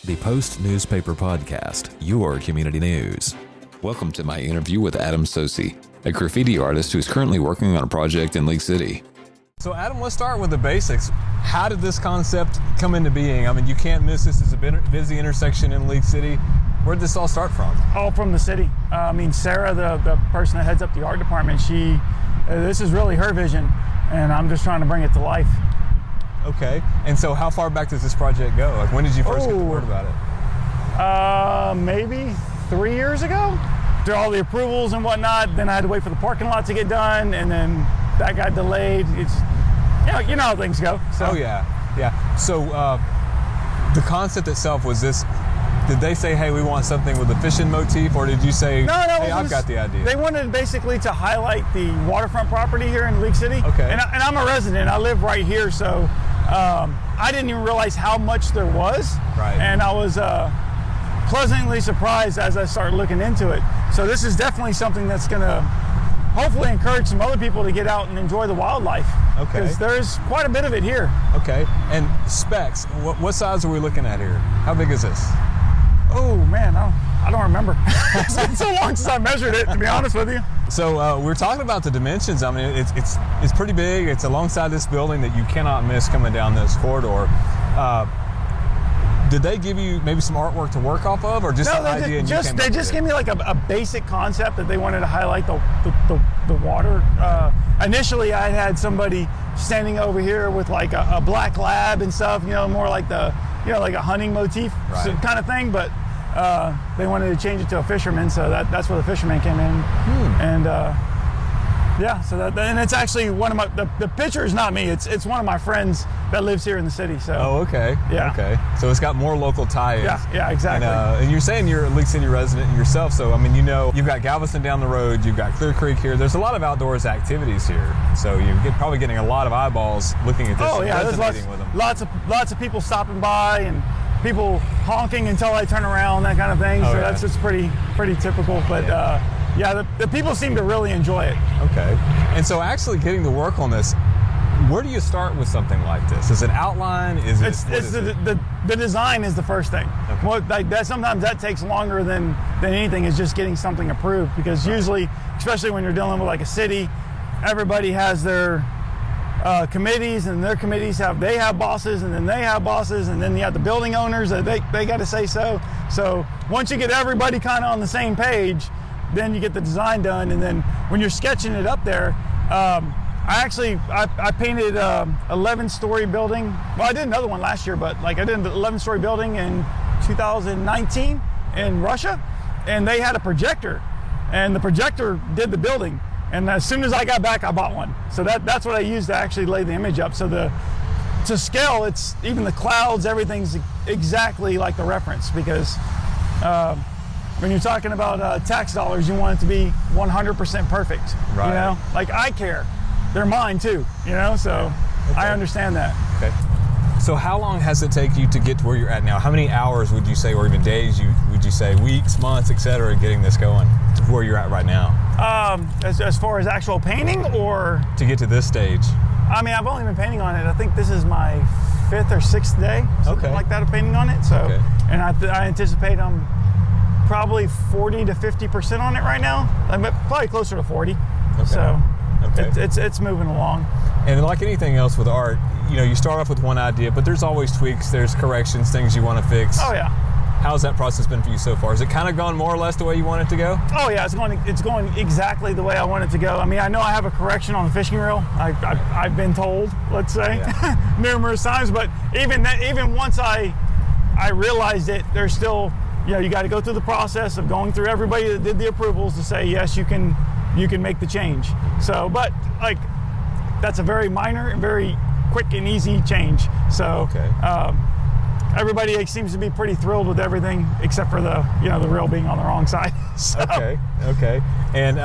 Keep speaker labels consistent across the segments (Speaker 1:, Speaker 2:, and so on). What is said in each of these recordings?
Speaker 1: the Post Newspaper Podcast, your community news.
Speaker 2: Welcome to my interview with Adam Socie, a graffiti artist who is currently working on a project in League City.
Speaker 3: So Adam, let's start with the basics. How did this concept come into being? I mean, you can't miss this as a busy intersection in League City. Where did this all start from?
Speaker 4: All from the city. Sarah, the person that heads up the art department, this is really her vision, and I'm just trying to bring it to life.
Speaker 3: Okay, and so how far back does this project go? Like, when did you first get the word about it?
Speaker 4: Maybe 3 years ago. Through all the approvals and whatnot, then I had to wait for the parking lot to get done, and then that got delayed. It's, you know how things go. So.
Speaker 3: Oh yeah. So the concept itself was this. Did they say, hey, we want something with a fishing motif, or did you say,
Speaker 4: no,
Speaker 3: hey, I've got the idea?
Speaker 4: They wanted basically to highlight the waterfront property here in League City.
Speaker 3: Okay.
Speaker 4: And I'm a resident. I live right here, so I didn't even realize how much there was.
Speaker 3: Right.
Speaker 4: And I was pleasantly surprised as I started looking into it. So this is definitely something that's going to hopefully encourage some other people to get out and enjoy the wildlife.
Speaker 3: Okay.
Speaker 4: Because there's quite a bit of it here.
Speaker 3: Okay. And specs, what size are we looking at here? How big is this?
Speaker 4: Oh man, I don't remember. It's been so long since I measured it, to be honest with you.
Speaker 3: So we're talking about the dimensions. I mean, it's pretty big. It's alongside this building that you cannot miss coming down this corridor. Did they give you maybe some artwork to work off of, or just an idea?
Speaker 4: They just gave me like a basic concept that they wanted to highlight the water. Initially, I had somebody standing over here with like a black lab and stuff, more like like a hunting motif kind of thing, but they wanted to change it to a fisherman, so that's where the fisherman came in. And and it's actually one of the picture is not me, it's one of my friends that lives here in the city. So
Speaker 3: okay. So it's got more local tie-ins.
Speaker 4: Yeah, exactly.
Speaker 3: And you're saying you're a League City resident yourself, so I mean, you've got Galveston down the road, you've got Clear Creek here. There's a lot of outdoors activities here, so you're probably getting a lot of eyeballs looking at this.
Speaker 4: There's lots of people stopping by and people honking until I turn around, that kind of thing. That's just pretty typical, but the people seem to really enjoy it.
Speaker 3: Okay. And so actually getting to work on this, where do you start with something like this? Is it outline? The design is the first thing. Okay. Well, sometimes that takes longer than anything, is just getting something approved, because usually, especially when you're dealing with like a city, everybody has their committees, and their committees have bosses, and then they have bosses, and then you have the building owners that they got to say so. So once you get everybody kind of on the same page, then you get the design done, and then when you're sketching it up there, I painted 11-story building. Well, I did another one last year, but I did an 11-story building in 2019 in Russia, and they had a projector, and the projector did the building. And as soon as I got back, I bought one. So that's what I used to actually lay the image up. So to scale, it's even the clouds, everything's exactly like the reference, because when you're talking about tax dollars, you want it to be 100% perfect. Right.
Speaker 4: Like I care. They're mine too, so okay. I understand that.
Speaker 3: Okay. So how long has it taken you to get to where you're at now? How many hours would you say, or even days, would you say, weeks, months, etc., getting this going to where you're at right now?
Speaker 4: As far as actual painting, or?
Speaker 3: To get to this stage?
Speaker 4: I mean, I've only been painting on it. I think this is my 5th or 6th day, something like that, of painting on it. So, and I anticipate I'm probably 40 to 50% on it right now. I'm probably closer to 40. Okay. So it's moving along.
Speaker 3: And like anything else with art, you start off with one idea, but there's always tweaks, there's corrections, things you want to fix.
Speaker 4: Oh yeah.
Speaker 3: How's that process been for you so far? Has it kind of gone more or less the way you want it to go?
Speaker 4: Oh yeah, it's going exactly the way I want it to go. I mean, I know I have a correction on the fishing reel. I've been told, let's say, numerous times, but even once I realized it, there's still, you got to go through the process of going through everybody that did the approvals to say, yes, you can make the change. So, but that's a very minor and very quick and easy change. So, everybody seems to be pretty thrilled with everything, except for the reel being on the wrong side. So.
Speaker 3: Okay. And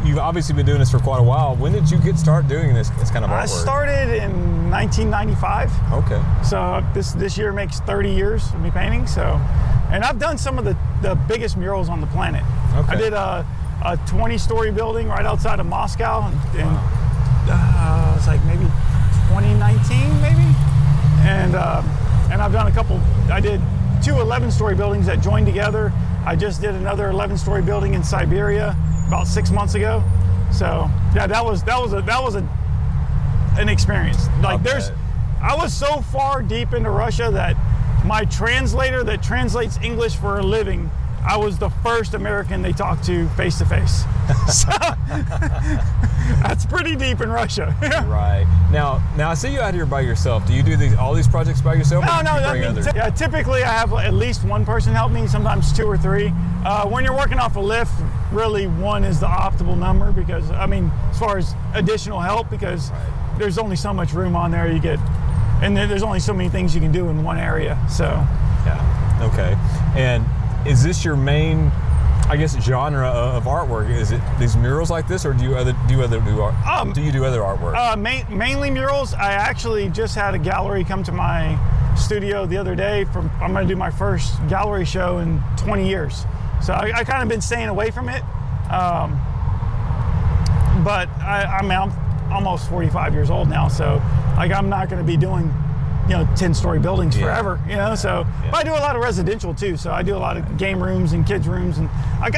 Speaker 3: you've obviously been doing this for quite a while. When did you start doing this kind of artwork? I
Speaker 4: started in 1995. Okay. So this year makes 30 years of me painting. So, and I've done some of the biggest murals on the planet. Okay. I did a 20-story building right outside of Moscow, and it's like maybe 2019, maybe. And I've done a couple. I did two 11-story buildings that joined together. I just did another 11-story building in Siberia about 6 months ago. So yeah, that was an experience. Like I was so far deep into Russia that my translator that translates English for a living, I was the first American they talked to face to face. So that's pretty deep in Russia.
Speaker 3: Right. Now I see you out here by yourself. Do you do all these projects by yourself?
Speaker 4: No. Typically I have at least one person help me, sometimes two or three. When you're working off a lift, really one is the optimal number because, I mean, as far as additional help, because there's only so much room on there you get, and there's only so many things you can do in one area. So.
Speaker 3: Yeah. Okay. And is this your main, I guess, genre of artwork? Is it these murals like this, or do you do other artwork?
Speaker 4: Mainly murals. I actually just had a gallery come to my studio the other day. I'm going to do my first gallery show in 20 years. So I kind of been staying away from it. But I'm almost 45 years old now, so like I'm not going to be doing 10-story buildings forever, so but I do a lot of residential too, so I do a lot of game rooms and kids rooms, and I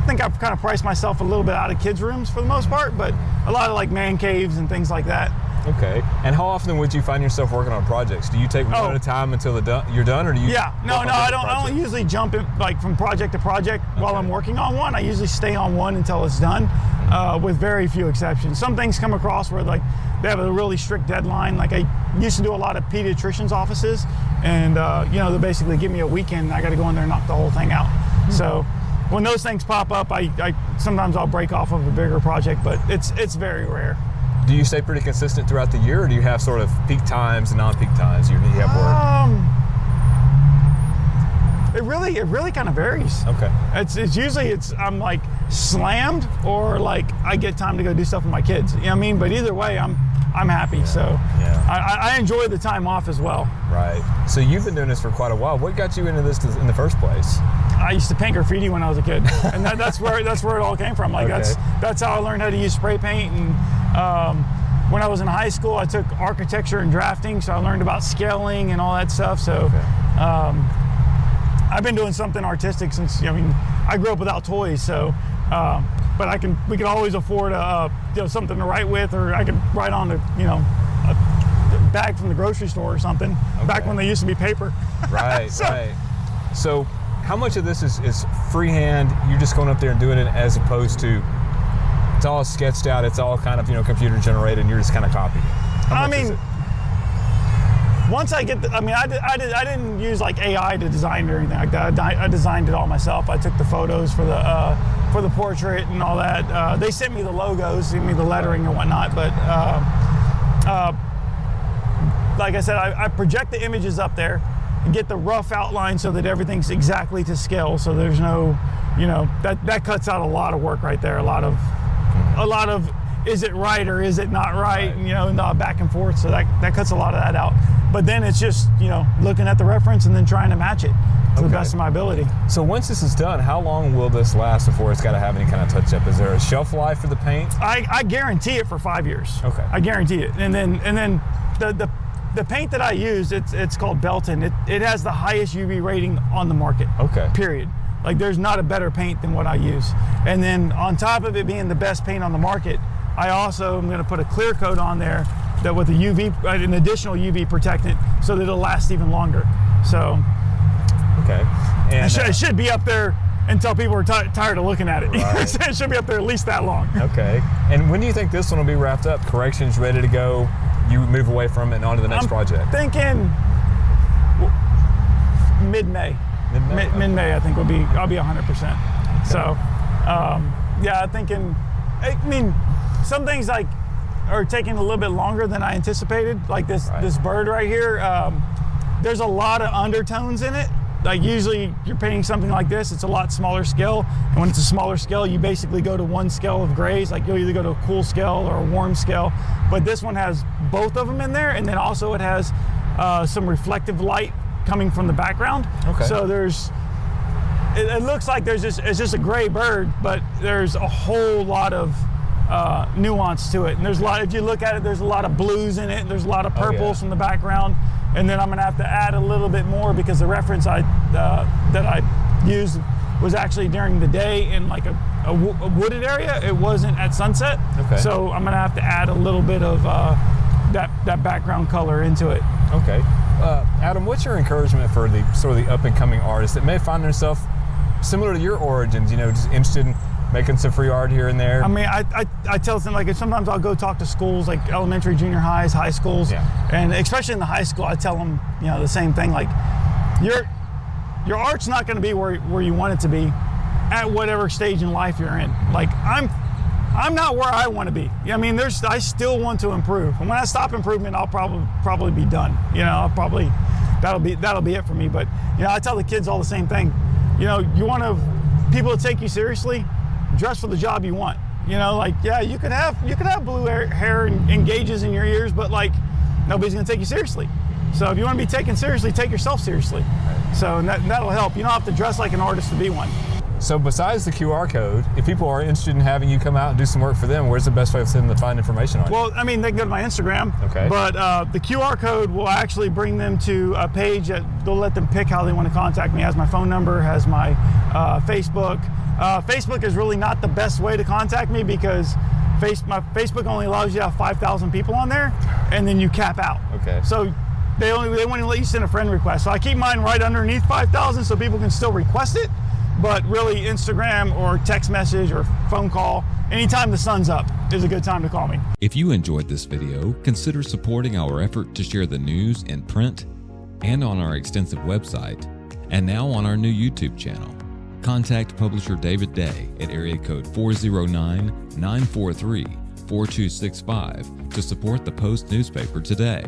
Speaker 4: think I've kind of priced myself a little bit out of kids rooms for the most part, but a lot of like man caves and things like that.
Speaker 3: Okay. And how often would you find yourself working on projects? Do you take one at a time until you're done, or do you?
Speaker 4: Yeah. No, I don't usually jump in, like from project to project while I'm working on one. I usually stay on one until it's done, with very few exceptions. Some things come across where like they have a really strict deadline. Like I used to do a lot of pediatricians' offices, and they basically give me a weekend and I got to go in there and knock the whole thing out. Mm-hmm. So when those things pop up, I sometimes I'll break off of a bigger project, but it's very rare.
Speaker 3: Do you stay pretty consistent throughout the year, or do you have sort of peak times and non-peak times you have work?
Speaker 4: It really kind of varies.
Speaker 3: Okay.
Speaker 4: It's usually I'm like slammed, or like I get time to go do stuff with my kids. You know what I mean? But either way, I'm happy. Yeah. So I enjoy the time off as well.
Speaker 3: Right. So you've been doing this for quite a while. What got you into this in the first place?
Speaker 4: I used to paint graffiti when I was a kid, and that's where it all came from. Like that's how I learned how to use spray paint. And when I was in high school, I took architecture and drafting, so I learned about scaling and all that stuff. So I've been doing something artistic since. I grew up without toys, so but we could always afford something to write with, or I could write on a bag from the grocery store or something. Back when they used to be paper.
Speaker 3: Right. Right. So how much of this is freehand? You're just going up there and doing it, as opposed to it's all sketched out, it's all kind of computer generated, and you're just kind of copying it?
Speaker 4: Once I get I didn't use like AI to design or anything like that. I designed it all myself. I took the photos for the portrait and all that. They sent me the logos, sent me the lettering and whatnot, but like I said, I project the images up there and get the rough outline so that everything's exactly to scale, so there's no that cuts out a lot of work right there. A lot of is it right or is it not right, and back and forth, so that cuts a lot of that out. But then it's just looking at the reference and then trying to match it to the best of my ability.
Speaker 3: So once this is done, how long will this last before it's got to have any kind of touch up? Is there a shelf life for the paint?
Speaker 4: I guarantee it for 5 years.
Speaker 3: Okay.
Speaker 4: I guarantee it. And then the paint that I use, it's called Belton. It has the highest UV rating on the market.
Speaker 3: Okay.
Speaker 4: Period. Like there's not a better paint than what I use. And then on top of it being the best paint on the market, I also am going to put a clear coat on there that with an additional UV protectant, so that it'll last even longer. So,
Speaker 3: okay, and
Speaker 4: it should be up there until people are tired of looking at it.
Speaker 3: Right.
Speaker 4: It should be up there at least that long.
Speaker 3: Okay. And when do you think this one will be wrapped up? Corrections ready to go? You move away from it and on to the next project?
Speaker 4: Thinking mid-May. Mid-May, I think I'll be 100%. Okay. So, I'm thinking. Some things like are taking a little bit longer than I anticipated. Like this bird right here. There's a lot of undertones in it. Like usually you're painting something like this, it's a lot smaller scale. And when it's a smaller scale, you basically go to one scale of grays. Like you'll either go to a cool scale or a warm scale. But this one has both of them in there, and then also it has some reflective light coming from the background.
Speaker 3: Okay.
Speaker 4: So it looks like it's just a gray bird, but there's a whole lot of nuance to it. And there's a lot, if you look at it, there's a lot of blues in it, and there's a lot of purples from the background. And then I'm gonna have to add a little bit more because the reference that I used was actually during the day in like a wooded area. It wasn't at sunset.
Speaker 3: Okay.
Speaker 4: So I'm gonna have to add a little bit of that background color into it.
Speaker 3: Okay. Adam, what's your encouragement for the sort of the up and coming artists that may find themselves similar to your origins, just interested in making some free art here and there?
Speaker 4: I mean, I tell them, like, sometimes I'll go talk to schools, like elementary, junior highs, high schools, and especially in the high school, I tell them, the same thing, like, your art's not going to be where you want it to be at whatever stage in life you're in. Like, I'm not where I want to be. I mean, I still want to improve, and when I stop improvement, I'll probably be done. That'll be it for me. But I tell the kids all the same thing. You want people to take you seriously. Dress for the job you want. You could have blue hair and gauges in your ears, but like nobody's gonna take you seriously. So if you want to be taken seriously, take yourself seriously. So that'll help. You don't have to dress like an artist to be one.
Speaker 3: So besides the QR code, if people are interested in having you come out and do some work for them, where's the best way for them to find information on you?
Speaker 4: Well, I mean, they can go to my Instagram.
Speaker 3: Okay.
Speaker 4: But the QR code will actually bring them to a page that they'll let them pick how they want to contact me. It has my phone number, has my Facebook. Facebook is really not the best way to contact me because my Facebook only allows you to have 5,000 people on there, and then you cap out. Okay. So they won't even let you send a friend request. So I keep mine right underneath 5,000 so people can still request it. But really, Instagram or text message or phone call, anytime the sun's up is a good time to call me.
Speaker 2: If you enjoyed this video, consider supporting our effort to share the news in print and on our extensive website, and now on our new YouTube channel. Contact publisher David Day at area code 409-943-4265 to support the Post newspaper today.